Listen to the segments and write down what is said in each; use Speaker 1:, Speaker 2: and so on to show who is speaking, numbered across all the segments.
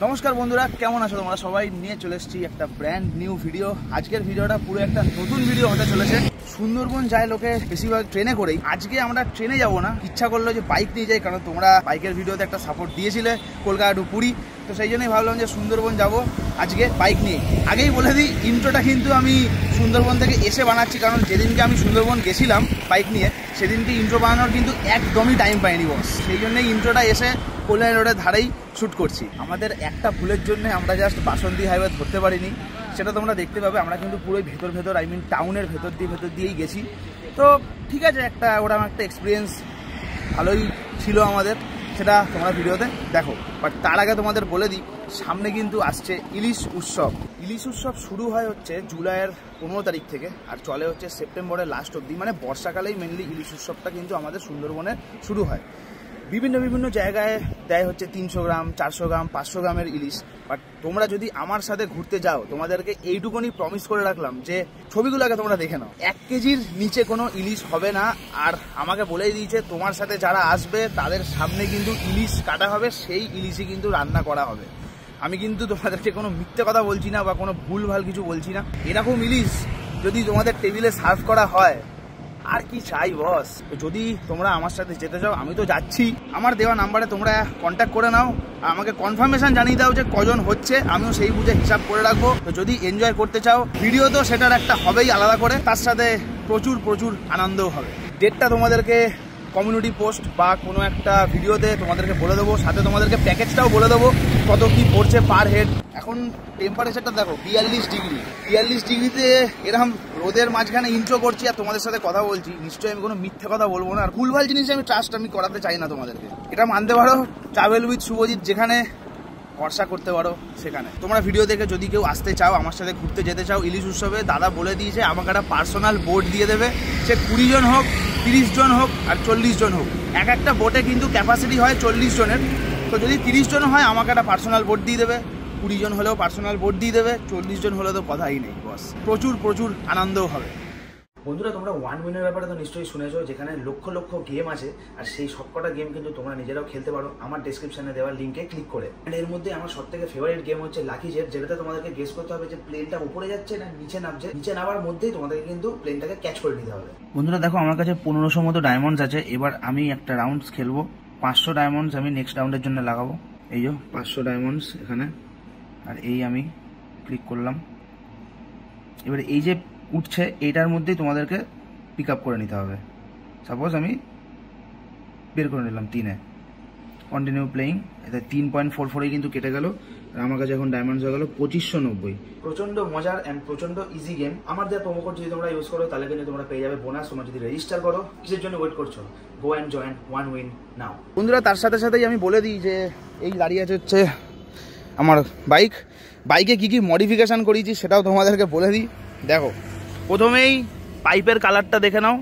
Speaker 1: নমস্কার বন্ধুরা, কেমন আছো তোমরা সবাই? নিয়ে চলে এসেছি একটা ব্র্যান্ড নিউ ভিডিও। আজকের ভিডিওটা পুরো একটা নতুন ভিডিও হতে চলেছে। সুন্দরবন যায় লোকে বেশিরভাগ ট্রেনে করেই, আজকে আমরা ট্রেনে যাব না, ইচ্ছা করলো যে বাইক নিয়ে যাই, কারণ তোমরা বাইকের ভিডিওতে একটা সাপোর্ট দিয়েছিলে কলকাতা টু পুরী, তো সেই জন্যই ভাবলাম যে সুন্দরবন যাব আজকে বাইক নিয়ে। আগেই বলে দিই, ইন্ট্রোটা কিন্তু আমি সুন্দরবন থেকে এসে বানাচ্ছি, কারণ যেদিনকে আমি সুন্দরবন গেছিলাম বাইক নিয়ে সেদিনকে ইন্ট্রো বানানোর কিন্তু একদমই টাইম পাইনি বস, সেই জন্যই ইন্ট্রোটা এসে কল্যাণী রোডের ধারেই শ্যুট করছি। আমাদের একটা ভুলের জন্য আমরা জাস্ট বাসন্তী হাইওয়ে ধরতে পারিনি, সেটা তোমরা দেখতে পাবে। আমরা কিন্তু পুরোই ভেতর টাউনের ভেতর দিয়েই গেছি। তো ঠিক আছে, ওরকম একটা এক্সপিরিয়েন্স ভালোই ছিল আমাদের, সেটা তোমরা ভিডিওতে দেখো। বাট তার আগে তোমাদের বলে দিই, সামনে কিন্তু আসছে ইলিশ উৎসব। ইলিশ উৎসব শুরু হয় হচ্ছে জুলাইয়ের 15 তারিখ থেকে আর চলে হচ্ছে সেপ্টেম্বরের লাস্ট অবধি, মানে বর্ষাকালেই মেনলি ইলিশ উৎসবটা কিন্তু আমাদের সুন্দরবনে শুরু হয়। বিভিন্ন জায়গায় দেয় হচ্ছে 300 গ্রাম, 400 গ্রাম, 500 গ্রামের ইলিশ। বাট তোমরা যদি আমার সাথে ঘুরতে যাও, তোমাদেরকে এইটুকুনি প্রমিস করে রাখলাম যে ছবিগুলো আগে তোমরা দেখে নাও, 1 কেজির নিচে কোনো ইলিশ হবে না। আর আমাকে বলেই দিয়েছে তোমার সাথে যারা আসবে তাদের সামনে কিন্তু ইলিশ কাটা হবে, সেই ইলিশই কিন্তু রান্না করা হবে। আমি কিন্তু তোমাদেরকে কোনো মিথ্যে কথা বলছি না বা কোনো ভুলভাল কিছু বলছি না। এরকম ইলিশ যদি তোমাদের টেবিলে সার্ভ করা হয়, আর কি চাই বস। যদি তোমরা আমার সাথে যেতে চাও, আমি তো যাচ্ছি, আমার দেওয়া নাম্বারে তোমরা কন্ট্যাক্ট করে নাও, আমাকে কনফার্মেশন জানিয়ে দাও যে কজন হচ্ছে, আমিও সেই বুঝে হিসাব করে রাখবো। তো যদি এনজয় করতে চাও, ভিডিও তো সেটার একটা হবেই আলাদা করে, তার সাথে প্রচুর আনন্দও হবে। ডেটটা তোমাদেরকে কমিউনিটি পোস্ট বা কোনো একটা ভিডিওতে তোমাদেরকে বলে দেবো, সাথে তোমাদেরকে প্যাকেজটাও বলে দেবো কত কি পড়ছে পার হেড। এখন টেম্পারেচারটা দেখো 42 ডিগ্রি। 42 ডিগ্রিতে এরকম রোদের মাঝখানে ইন্ট্রো করছি আর তোমাদের সাথে কথা বলছি, নিশ্চয়ই আমি কোনো মিথ্যে কথা বলবো না। আর ভুলভাল জিনিস আমি করাতে চাই না তোমাদেরকে, এটা মানতে পারো। ট্রাভেল উইথ শুভজিৎ যেখানে ভরসা করতে পারো সেখানে। তোমরা ভিডিও দেখে যদি কেউ আসতে চাও, আমার সাথে ঘুরতে যেতে চাও ইলিশ উৎসবে, দাদা বলে দিয়েছে আমাকে একটা পার্সোনাল বোট দিয়ে দেবে। সে 20 জন হোক, 30 জন হোক আর 40 জন হোক, একটা বোটে কিন্তু ক্যাপাসিটি হয় 40 জনের। তো যদি 30 জন হয়, আমাকে একটা পার্সোনাল বোট দিয়ে দেবে, 20 জন হলেও পার্সোনাল বোট দিয়ে দেবে, 40 জন হলে তো কথাই নেই বস। প্রচুর আনন্দও হবে। বন্ধুরা, তোমরা ওয়ান উইনের ব্যাপারে তো নিশ্চয়ই শুনেছো, যেখানে লক্ষ গেম আছে, আর সেই সবকটা গেম কিন্তু তোমরা নিজেরাও খেলতে পারো আমার ডেসক্রিপশনে দেওয়া লিঙ্কে ক্লিক করে। এর মধ্যে আমার সবথেকে ফেভারিট গেম হচ্ছে লাকি জেট, যেটাতে তোমাদেরকে গেস করতে হবে যে প্লেনটা উপরে যাচ্ছে না নিচে নামছে। নিচে নামার মধ্যেই তোমাদেরকে কিন্তু প্লেনটাকে ক্যাচ করে নিতে হবে। বন্ধুরা দেখো, আমার কাছে 1500 মতো ডায়মন্ডস আছে। এবার আমি একটা রাউন্ডস খেলবো, 500 ডায়মন্ডস আমি নেক্সট রাউন্ডের জন্য লাগাবো। এই যে 500 ডায়মন্ডস এখানে, আর এই আমি ক্লিক করলাম। এবার এই যে উঠছে, এইটার মধ্যেই তোমাদেরকে পিক আপ করে নিতে হবে। সাপোজ আমি বের করে নিলাম 3-এ, কন্টিনিউ প্লেয়িং। এটা 3.44 কিন্তু কেটে গেল, আর আমার কাছে এখন ডায়মন্ডস হয়ে গেল 2590। প্রচন্ড মজার অ্যান্ড প্রচন্ড ইজি গেম। আমার দেওয়া প্রোমো কোড যদি তোমরা ইউজ করো, তাহলে কিন্তু তোমরা পেয়ে যাবে বোনাস। তোমরা যদি রেজিস্টার করো, কিসের জন্য ওয়েট করছো? Go and join one win now. বন্ধুরা, তার সাথেই আমি বলে দিই যে এই দাঁড়িয়ে আছে হচ্ছে আমার বাইকে কি মডিফিকেশান করেছি সেটাও তোমাদেরকে বলে দিই। দেখো, প্রথমেই পাইপের কালারটা দেখে নাও,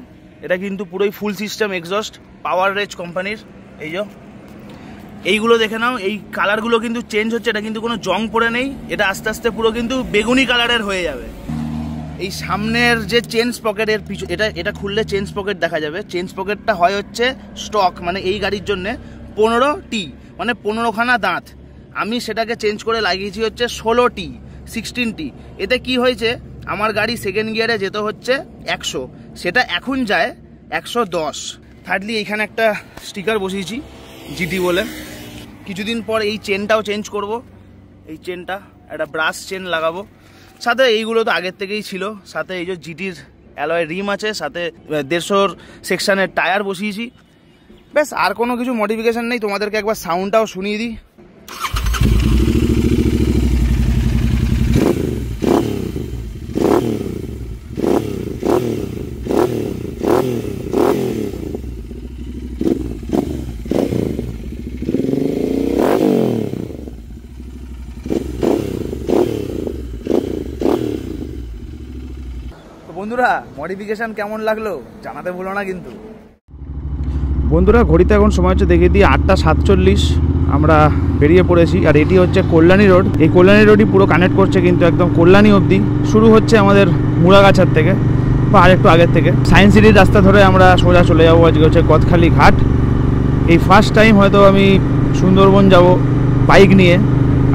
Speaker 1: এটা কিন্তু পুরোই ফুল সিস্টেম এক্সস্ট, পাওয়ার রেজ কোম্পানির। এই যে এইগুলো দেখে নাও, এই কালারগুলো কিন্তু চেঞ্জ হচ্ছে, এটা কিন্তু কোনো জং পড়ে নেই, এটা আস্তে আস্তে পুরো কিন্তু বেগুনি কালারের হয়ে যাবে। এই সামনের যে চেঞ্জ পকেটের এটা খুললে চেঞ্জ পকেট দেখা যাবে। চেঞ্জ পকেটটা হয় হচ্ছে স্টক, মানে এই গাড়ির জন্য 15টি, মানে 15খানা দাঁত। আমি সেটাকে চেঞ্জ করে লাগিয়েছি হচ্ছে 16টি, 16টি। এতে কি হয়েছে, আমার গাড়ি সেকেন্ড গিয়ারে যেতে হচ্ছে 100, সেটা এখন যায় 110। থার্ডলি এইখানে একটা স্টিকার বসিয়েছি জিটি বলে। কিছুদিন পর এই চেনটাও চেঞ্জ করব, এই চেনটা একটা ব্রাশ চেন লাগাবো। সাথে এইগুলো তো আগের থেকেই ছিল, সাথে এই যে জিটির অ্যালয় রিম আছে, সাথে 150 সেকশনের টায়ার বসিয়েছি। ব্যাস, আর কোনো কিছু মডিফিকেশান নেই। তোমাদেরকে একবার সাউন্ডটাও শুনিয়ে দিই। বন্ধুরা, মডিফিকেশান কেমন লাগলো জানাতে ভুলো না কিন্তু। বন্ধুরা, ঘড়িতে এখন সময় হচ্ছে দেখিয়ে দিই 8টা 47। আমরা বেরিয়ে পড়েছি, আর এটি হচ্ছে কল্যাণী রোড। এই কল্যাণী রোডই পুরো কানেক্ট করছে কিন্তু একদম কল্যাণী অবধি। শুরু হচ্ছে আমাদের মুড়াগাছার থেকে বা আরেকটু আগের থেকে। সায়েন্স সিটির রাস্তা ধরে আমরা সোজা চলে যাবো। আজকে হচ্ছে গদখালি ঘাট। এই ফার্স্ট টাইম হয়তো আমি সুন্দরবন যাব বাইক নিয়ে,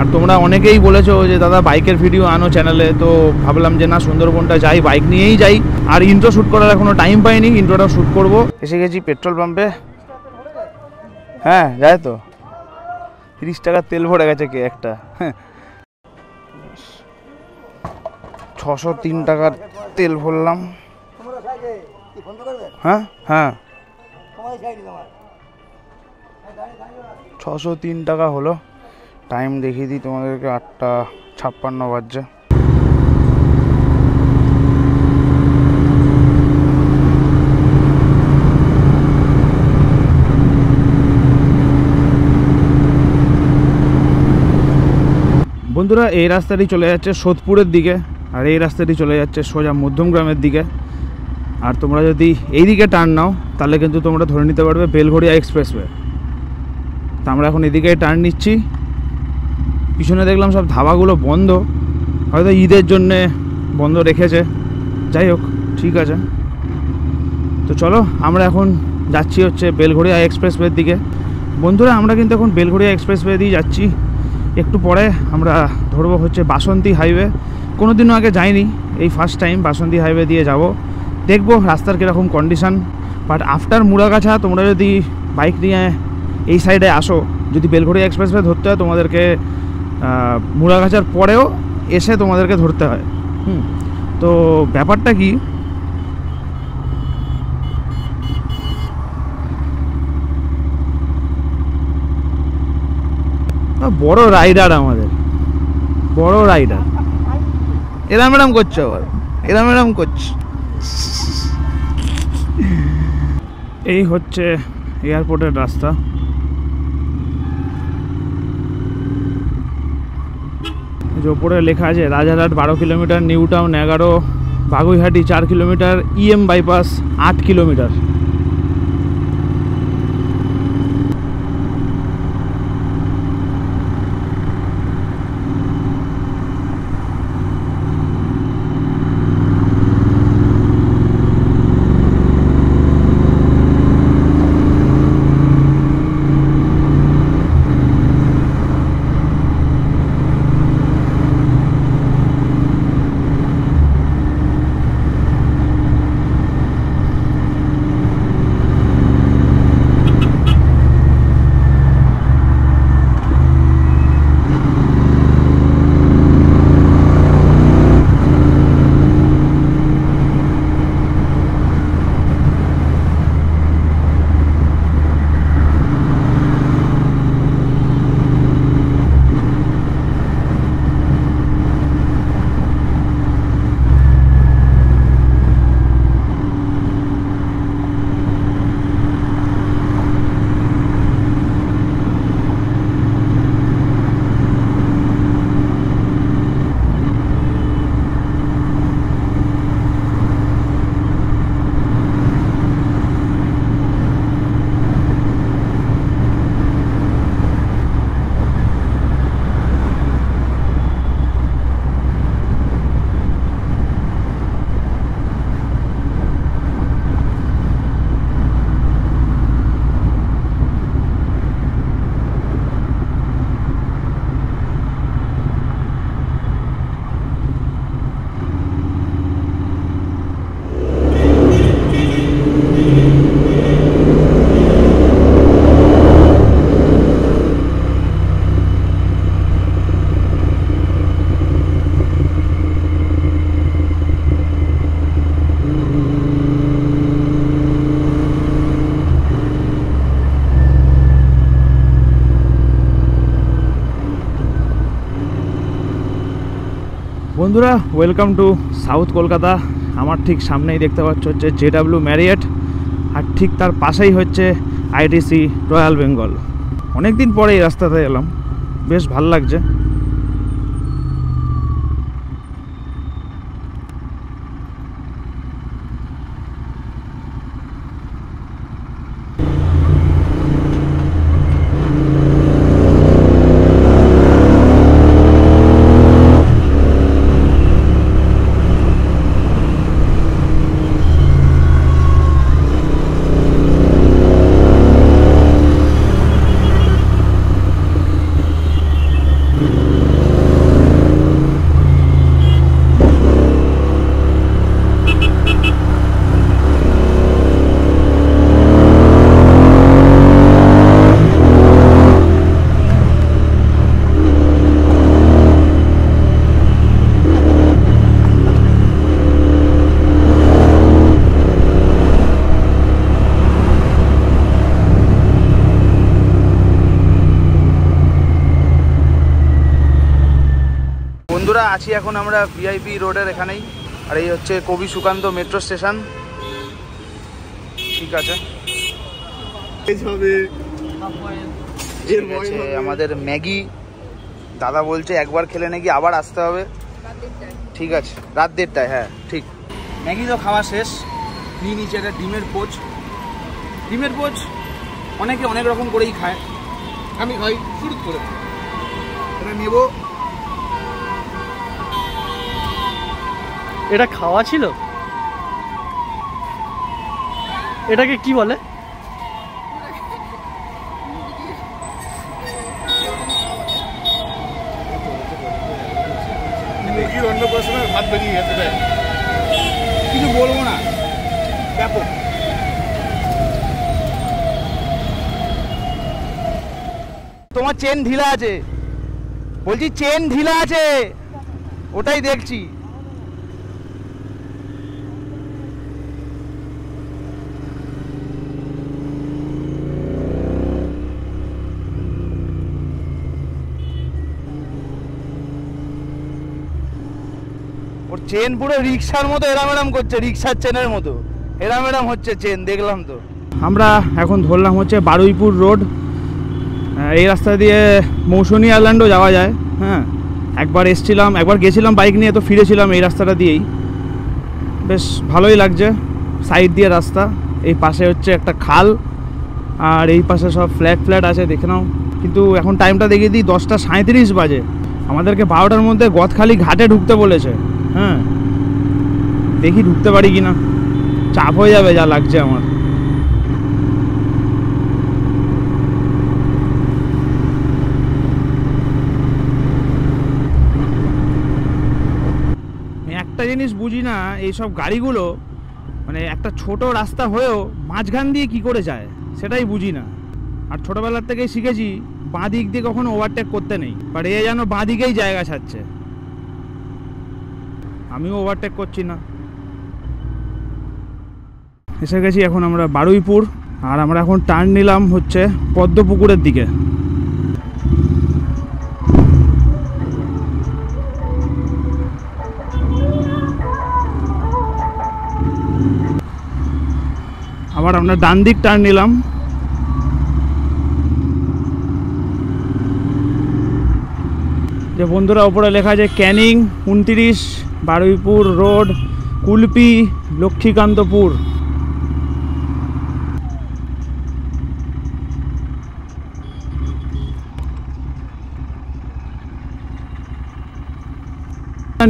Speaker 1: আর তোমরা অনেকেই বলেছো যে দাদা বাইকের ভিডিও আনো চ্যানেলে, তো ভাবলাম যে না সুন্দরবনটা যাই, বাইক নিয়েই যাই। আর ইন্ট্রো শ্যুট করার এখনো টাইম পাইনি, ইন্ট্রোটা শ্যুট করব। এসে গেছি পেট্রোল পাম্পে। হ্যাঁ যায় তো, 30 টাকার তেল ভরে গেছে কে একটা। 603 টাকার তেল ভরলাম। হ্যাঁ হ্যাঁ 603 টাকা হলো। টাইম দেখিয়ে দিই তোমাদেরকে, 8:56 বাজছে। বন্ধুরা এই রাস্তাটি চলে যাচ্ছে সোদপুরের দিকে, আর এই রাস্তাটি চলে যাচ্ছে সোজা মধ্যমগ্রামের দিকে। আর তোমরা যদি এই দিকে টার্ন নাও তাহলে কিন্তু তোমরা ধরে নিতে পারবে বেলঘড়িয়া এক্সপ্রেসওয়ে। তা আমরা এখন এদিকে টার্ন নিচ্ছি। পিছনে দেখলাম সব ধাবাগুলো বন্ধ, হয়তো ঈদের জন্যে বন্ধ রেখেছে। যাই হোক ঠিক আছে, তো চলো আমরা এখন যাচ্ছি হচ্ছে বেলঘড়িয়া এক্সপ্রেসওয়ের দিকে। বন্ধুরা আমরা কিন্তু এখন বেলঘড়িয়া এক্সপ্রেসওয়ে দিয়ে যাচ্ছি। একটু পরে আমরা ধরবো হচ্ছে বাসন্তী হাইওয়ে। কোনো দিনও আগে যাইনি, এই ফার্স্ট টাইম বাসন্তী হাইওয়ে দিয়ে যাব। দেখবো রাস্তার কীরকম কন্ডিশান। বাট আফটার মুড়াগাছা তোমরা যদি বাইক নিয়ে এই সাইডে আসো, যদি বেলঘড়িয়া এক্সপ্রেসওয়ে ধরতে হয় তোমাদেরকে মুড়াগাছার পরেও এসে তোমাদেরকে ধরতে হয়। তো ব্যাপারটা কি, বড় রাইডার, আমাদের বড় রাইডার এরম এরম করছো, আবার এরম এরম করছো। এই হচ্ছে এয়ারপোর্টের রাস্তা। ওপরে লেখা আছে Rajarhat 12 kilometre, new town 11, Baguiati 4 kilometre, EM bypass 8 kilometre. বন্ধুরা ওয়েলকাম টু সাউথ কলকাতা। আমার ঠিক সামনেই দেখতে পাচ্ছ হচ্ছে JW ম্যারিয়েট, আর ঠিক তার পাশেই হচ্ছে ITC রয়্যাল বেঙ্গল। অনেক দিন পরে এই রাস্তাতে এলাম, বেশ ভাল লাগছে। বন্ধুরা আছি এখন আমরা ভিআইপি রোডের এখানেই, আর এই হচ্ছে কবি সুকান্ত মেট্রো স্টেশন। ঠিক আছে, আমাদের ম্যাগি দাদা বলছে একবার খেলে নাকি আবার আসতে হবে। ঠিক আছে, রাত 1:30টায়, হ্যাঁ ঠিক। ম্যাগি তো খাওয়া শেষ, নিয়ে নিচে একটা ডিমের পোচ। ডিমের পোচ অনেকে অনেক রকম করেই খায়, আমি খাই শুরু করে। এটা নেব।
Speaker 2: এটা খাওয়া ছিল? এটাকে কি বলে?
Speaker 3: মুরগির অন্নপ্রাশনের ভাত বেরিয়ে গেছে,
Speaker 1: কিছু বলবো না, ব্যাপক। তোমার চেন ঢিলা আছে, বলছি চেন ঢিলা আছে, ওটাই দেখছি। ওর চেন পুরো রিক্সার মতো এরাম এরাম করছে, রিক্সার চেনের মতো এরাম এরাম হচ্ছে চেন, দেখলাম তো। আমরা এখন ধরলাম হচ্ছে বারুইপুর রোড। এই রাস্তা দিয়ে মৌসুনি আইল্যান্ডও যাওয়া যায়। হ্যাঁ, একবার গেছিলাম বাইক নিয়ে, তো ফিরেছিলাম এই রাস্তাটা দিয়েই। বেশ ভালোই লাগছে, সাইড দিয়ে রাস্তা। এই পাশে হচ্ছে একটা খাল, আর এই পাশে সব ফ্ল্যাট আছে, দেখে নাও। কিন্তু এখন টাইমটা দেখিয়ে দিই, 10:37 বাজে। আমাদেরকে 12টার মধ্যে গদখালি ঘাটে ঢুকতে বলেছে। হ্যাঁ, দেখি ঢুকতে পারি কিনা, চাপ হয়ে যাবে যা লাগছে আমার। একটা জিনিস বুঝি না, এইসব গাড়িগুলো মানে একটা ছোট রাস্তা হয়েও মাঝখান দিয়ে কি করে যায় সেটাই বুঝি না। আর ছোটবেলার থেকেই শিখেছি বাঁ দিক দিয়ে কখনো ওভারটেক করতে নেই, বাট এ যেন বাঁ দিকেই জায়গা ছাড়ছে। আমিও ওভারটেক করছি না। এসে গেছি এখন আমরা বারুইপুর, আর আমরা এখন টার্ন নিলাম হচ্ছে পদ্মপুকুরের দিকে। আবার আমরা ডান দিক টার্ন নিলাম। যে বন্ধুরা ওপরে লেখা আছে ক্যানিং 29, বারুইপুর রোড, কুলপি, লক্ষ্মীকান্তপুর।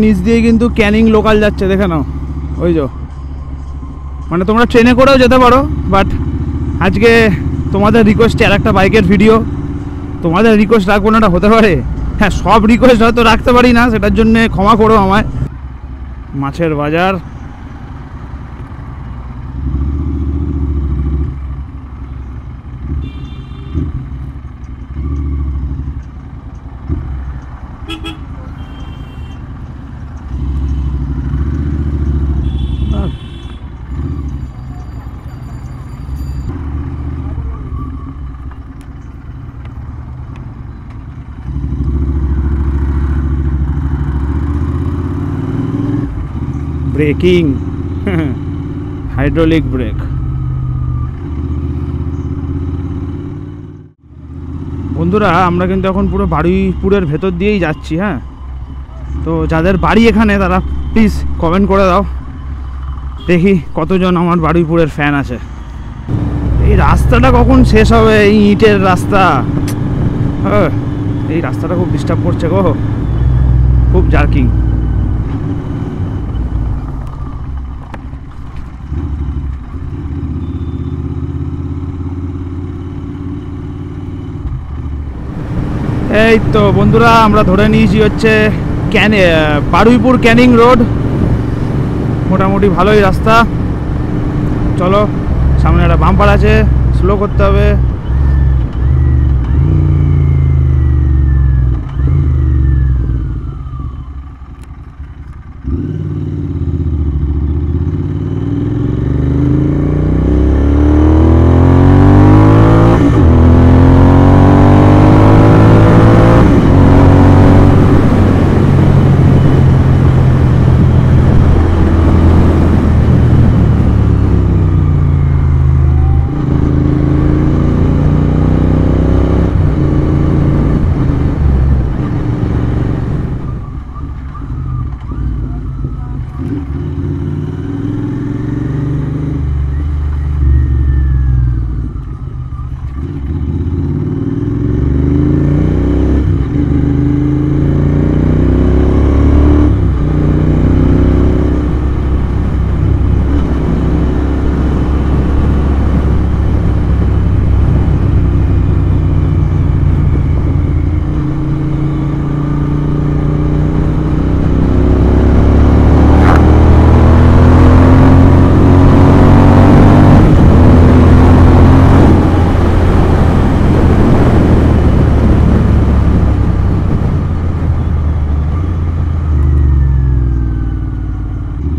Speaker 1: নিচ দিয়ে কিন্তু ক্যানিং লোকাল যাচ্ছে, দেখে নাও। ওই যে মানে তোমরা ট্রেনে করেও যেতে পারো, বাট আজকে তোমাদের রিকোয়েস্টে আর একটা বাইকের ভিডিও। তোমাদের রিকোয়েস্ট আর কোনোটা হতে পারে? হ্যাঁ, সব রিকোয়েস্ট হয়তো রাখতে পারি না, সেটার জন্য ক্ষমা করো আমায়। মাছের বাজার, ব্রেকিং, হাইড্রোলিক ব্রেক। বন্ধুরা আমরা কিন্তু এখন পুরো বারুইপুরের ভেতর দিয়েই যাচ্ছি। হ্যাঁ, তো যাদের বাড়ি এখানে তারা প্লিজ কমেন্ট করে দাও, দেখি কতজন আমার বারুইপুরের ফ্যান আছে। এই রাস্তাটা কখন শেষ হবে? এই ইটের রাস্তা, এই রাস্তাটা খুব ডিস্টার্ব করছে গো, খুব জার্কিং। এই তো বন্ধুরা, আমরা ধরে নিয়েছি হচ্ছে বারুইপুর ক্যানিং রোড। মোটামুটি ভালোই রাস্তা। চলো, সামনে একটা বাম্পার আছে, স্লো করতে হবে।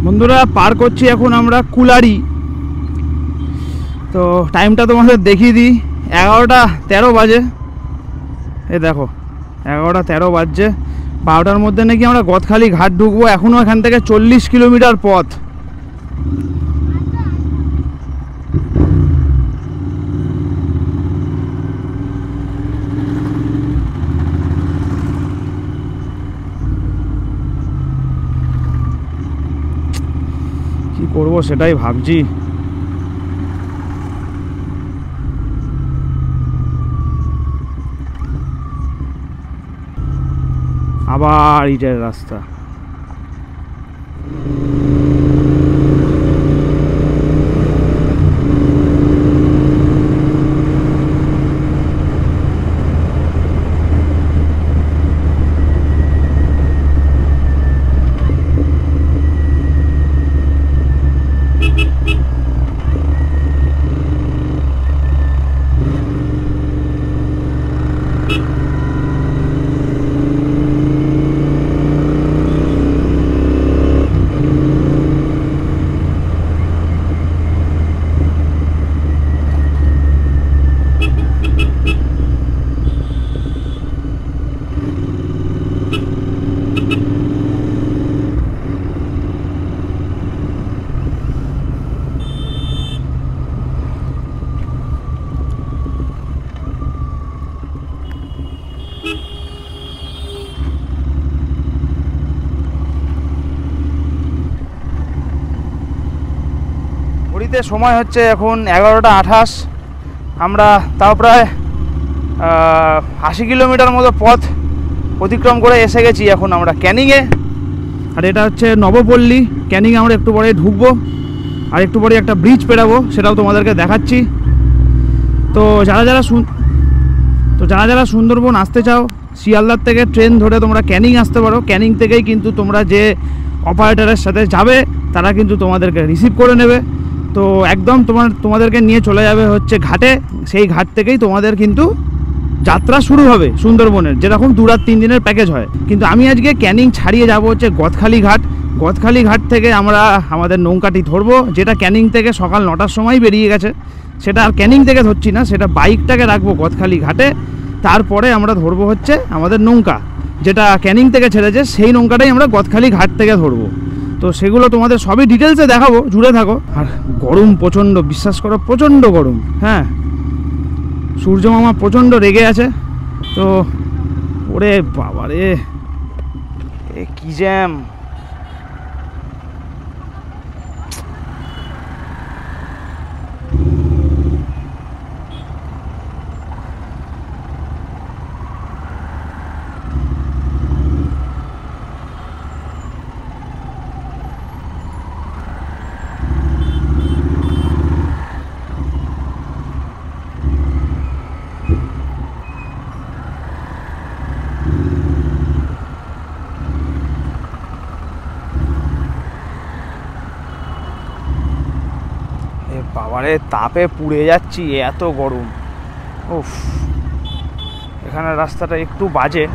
Speaker 1: বন্ধুরা, পার করছি এখন আমরা কুলারি। তো টাইমটা তোমাদের দেখিয়ে দিই, 11টা 13 বাজে। এই দেখো 11টা 13 বাজছে। 12টার মধ্যে নাকি আমরা গদখালি ঘাট ঢুকবো। এখনও এখান থেকে 40 কিলোমিটার পথ। কি করব সেটাই ভাবছি। আবার ইটের রাস্তা। ঘড়িতে সময় হচ্ছে এখন 11টা 28। আমরা তাও প্রায় 80 কিলোমিটার মতো পথ অতিক্রম করে এসে গেছি এখন আমরা ক্যানিংয়ে। আর এটা হচ্ছে নবপল্লী। ক্যানিংয়ে আমরা একটু পরে ঢুকবো, আর একটু পরে একটা ব্রিজ পেরাবো, সেটাও তোমাদেরকে দেখাচ্ছি। তো যারা যারা সুন্দরবন আসতে চাও, শিয়ালদার থেকে ট্রেন ধরে তোমরা ক্যানিং আসতে পারো। ক্যানিং থেকেই কিন্তু তোমরা যে অপারেটরের সাথে যাবে তারা কিন্তু তোমাদেরকে রিসিভ করে নেবে। তো একদম তোমাদেরকে নিয়ে চলে যাবে হচ্ছে ঘাটে। সেই ঘাট থেকেই তোমাদের কিন্তু যাত্রা শুরু হবে সুন্দরবনের, যেরকম 2 রাত 3 দিনের প্যাকেজ হয়। কিন্তু আমি আজকে ক্যানিং ছাড়িয়ে যাব হচ্ছে গদখালি ঘাট। গদখালি ঘাট থেকে আমরা আমাদের নৌকাটি ধরবো, যেটা ক্যানিং থেকে সকাল 9টার সময় বেরিয়ে গেছে। সেটা আর ক্যানিং থেকে ধরছি না, সেটা বাইকটাকে রাখবো গদখালি ঘাটে। তারপরে আমরা ধরবো হচ্ছে আমাদের নৌকা, যেটা ক্যানিং থেকে ছেড়েছে, সেই নৌকাটাই আমরা গদখালি ঘাট থেকে ধরবো। তো সেগুলো তোমাদের সবই ডিটেলসে দেখাবো, জুড়ে থাকো। আর গরম প্রচণ্ড, বিশ্বাস করো প্রচণ্ড গরম। হ্যাঁ, সূর্য মামা প্রচণ্ড রেগে আছে। তো ওরে বাবারে, এ কি জ্যাম! বাবারে তাপে পুড়ে যাচ্ছি, এত গরম। উফ, এখানে রাস্তাটা একটু বাজে।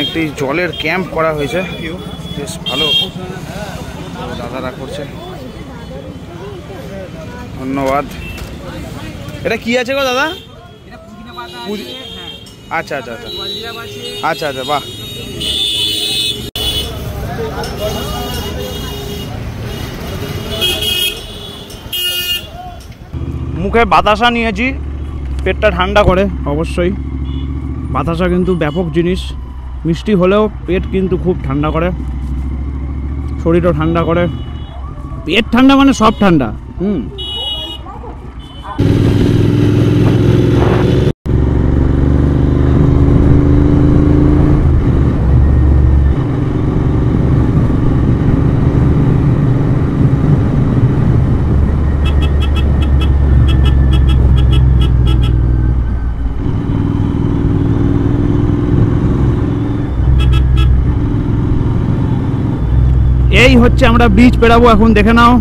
Speaker 1: একটি জলের ক্যাম্প করা হয়েছে, বেশ ভালো দাদারা করছে, ধন্যবাদ। এটা কি আছে গো দাদা? আচ্ছা আচ্ছা আচ্ছা আচ্ছা আচ্ছা, বাহ। মুখে বাতাসা নিয়েছি, পেটটা ঠান্ডা করে অবশ্যই। বাতাসা কিন্তু ব্যাপক জিনিস, মিষ্টি হলেও পেট কিন্তু খুব ঠান্ডা করে, শরীরও ঠান্ডা করে। পেট ঠান্ডা মানে সব ঠান্ডা। এই হচ্ছে আমরা ব্রিজ পেরাবো এখন, দেখে নাও।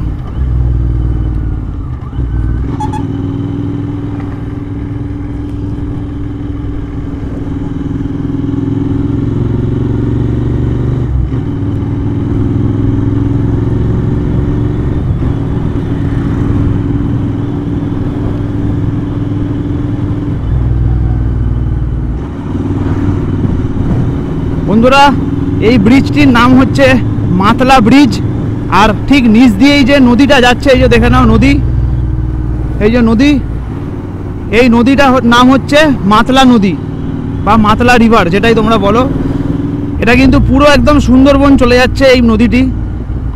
Speaker 1: বন্ধুরা, এই ব্রিজটির নাম হচ্ছে মাতলা ব্রিজ। আর ঠিক নিচ দিয়েই যে নদীটা যাচ্ছে, এই যে দেখে নাও নদী, এই যে নদী, এই নদীটার নাম হচ্ছে মাতলা নদী বা মাতলা রিভার, যেটাই তোমরা বলো। এটা কিন্তু পুরো একদম সুন্দরবন চলে যাচ্ছে এই নদীটি।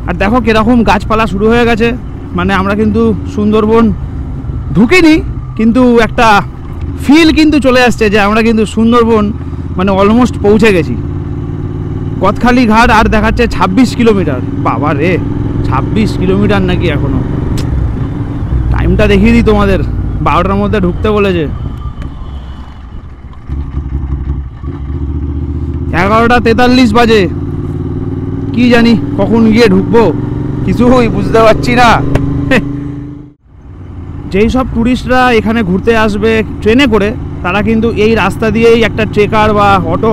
Speaker 1: আর দেখো কিরকম গাছপালা শুরু হয়ে গেছে, মানে আমরা কিন্তু সুন্দরবন ঢুকিনি, কিন্তু একটা ফিল কিন্তু চলে আসছে যে আমরা কিন্তু সুন্দরবন মানে অলমোস্ট পৌঁছে গেছি। গদখালি ঘাট আর দেখাচ্ছে 26 কিলোমিটার। বাবা রে, 26 কিলোমিটার নাকি এখনো। টাইমটা দেখিয়ে দিই তোমাদের, 12টার মধ্যে ঢুকতে বলেছে। 11:43 বাজে। কি জানি কখন গিয়ে ঢুকবো, কিছুই বুঝতে পারছি না। যেই সব ট্যুরিস্টরা এখানে ঘুরতে আসবে ট্রেনে করে, তারা কিন্তু এই রাস্তা দিয়েই একটা ট্রেকার বা অটো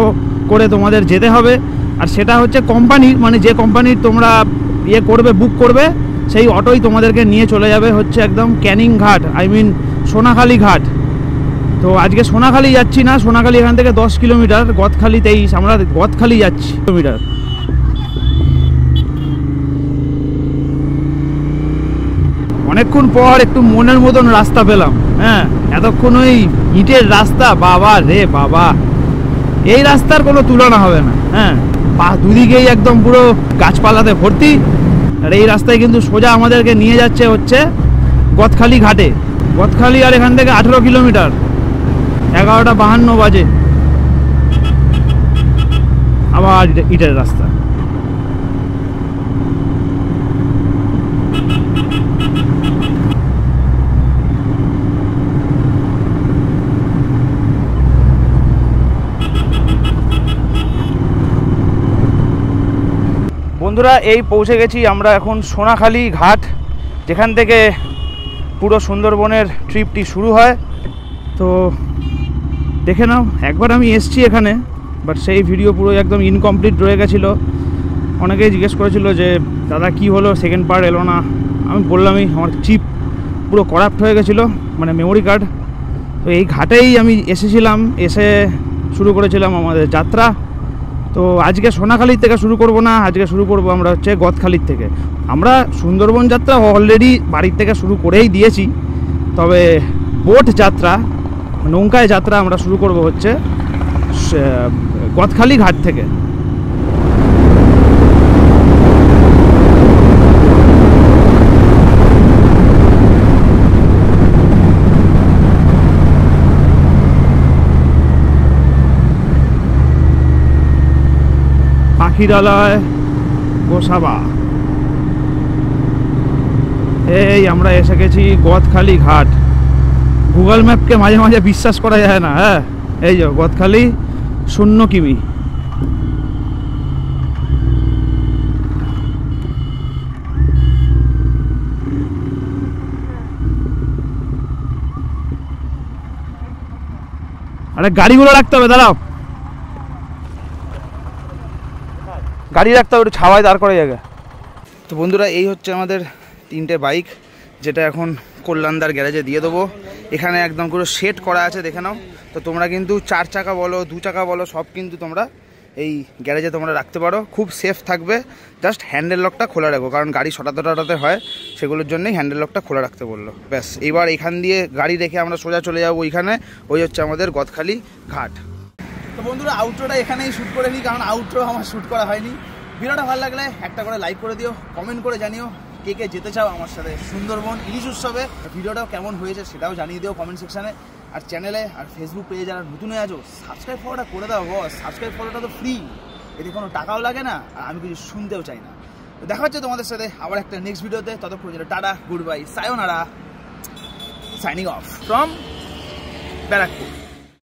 Speaker 1: করে তোমাদের যেতে হবে। আর সেটা হচ্ছে কোম্পানির, মানে যে কোম্পানির তোমরা করবে, বুক করবে, সেই অটোই তোমাদেরকে নিয়ে চলে যাবে হচ্ছে একদম ক্যানিং ঘাট, আই মিন সোনাখালি ঘাট। তো আজকে সোনাখালি যাচ্ছি না, সোনাখালি এখান থেকে 10 কিলোমিটার, গদখালি 23, আমরা গদখালি যাচ্ছি কিলোমিটার। অনেকক্ষণ পর একটু মনের মতন রাস্তা পেলাম। হ্যাঁ, এতক্ষণ ওই ইটের রাস্তা, বাবা রে বাবা, এই রাস্তার কোনো তুলনা হবে না। হ্যাঁ, দুদিকেই একদম পুরো গাছপালাতে ভর্তি। আর এই রাস্তায় কিন্তু সোজা আমাদেরকে নিয়ে যাচ্ছে হচ্ছে গদখালি ঘাটে। গদখালি আর এখান থেকে 18 কিলোমিটার। 11:52 বাজে, আবার ইটের রাস্তা। বন্ধুরা, এই পৌঁছে গেছি আমরা এখন সোনাখালি ঘাট, যেখান থেকে পুরো সুন্দরবনের ট্রিপটি শুরু হয়। তো দেখে নাও, একবার আমি এসছি এখানে, বাট সেই ভিডিও পুরো একদম ইনকমপ্লিট রয়ে গেছিলো। অনেকেই জিজ্ঞেস করেছিল যে দাদা কি হলো, সেকেন্ড পার্ট এলো না। আমি বললামই আমার চিপ পুরো করাপ্ট হয়ে গেছিলো, মানে মেমোরি কার্ড। তো এই ঘাটেই আমি এসেছিলাম, এসে শুরু করেছিলাম আমাদের যাত্রা। তো আজকে সোনাখালি থেকে শুরু করব না, আজকে শুরু করব আমরা হচ্ছে গদখালির থেকে। আমরা সুন্দরবন যাত্রা অলরেডি বাড়ির থেকে শুরু করেই দিয়েছি, তবে বোট যাত্রা, নৌকায় যাত্রা আমরা শুরু করব হচ্ছে গদখালি ঘাট থেকে। পাখিরালয় গোসাবা। এই আমরা এসে গেছি গদখালি ঘাট। গুগল ম্যাপকে মাঝে মাঝে বিশ্বাস করা যায় না। হ্যাঁ, এই যে গদখালি 0 কিমি। আরে গাড়িগুলো রাখতে হবে, দাঁড়াও, গাড়ি রাখতে হবে, একটু ছাওয়ায় দাঁড় করা জায়গা। তো বন্ধুরা, এই হচ্ছে আমাদের 3টে বাইক, যেটা এখন কল্যাণদার গ্যারেজে দিয়ে দেবো। এখানে একদম পুরো সেট করা আছে, দেখে নাও। তো তোমরা কিন্তু 4 চাকা বলো 2 চাকা বলো সব কিন্তু তোমরা এই গ্যারেজে তোমরা রাখতে পারো, খুব সেফ থাকবে। জাস্ট হ্যান্ডেল লকটা খোলা রাখো, কারণ গাড়ি সটাতে হয়, সেগুলোর জন্যই হ্যান্ডেল লকটা খোলা রাখতে বললো। ব্যাস, এইবার এখান দিয়ে গাড়ি রেখে আমরা সোজা চলে যাবো ওইখানে। ওই হচ্ছে আমাদের গদখালি ঘাট। তো বন্ধুরা, আউটরোটা এখানেই শ্যুট করে নিই, কারণ আউটরো আমার শ্যুট করা হয়নি। ভিডিওটা ভালো লাগলে একটা করে লাইক করে দিও, কমেন্ট করে জানিও কে কে যেতে চাও আমার সাথে সুন্দরবন ইলিশ উৎসবে। ভিডিওটাও কেমন হয়েছে সেটাও জানিয়ে দিও কমেন্ট সেকশানে। আর চ্যানেলে আর ফেসবুক পেজে যারা নতুন হয়ে আছো, সাবস্ক্রাইব ফলোটা করে দাও বস। সাবস্ক্রাইব ফলোটা তো ফ্রি, এতে কোনো টাকাও লাগে না, আর আমি কিছু শুনতেও চাই না। দেখা হচ্ছে তোমাদের সাথে আবার একটা নেক্সট ভিডিওতে। ততক্ষণ tata, good bye, সায়োনারা, signing off from Barrackpore.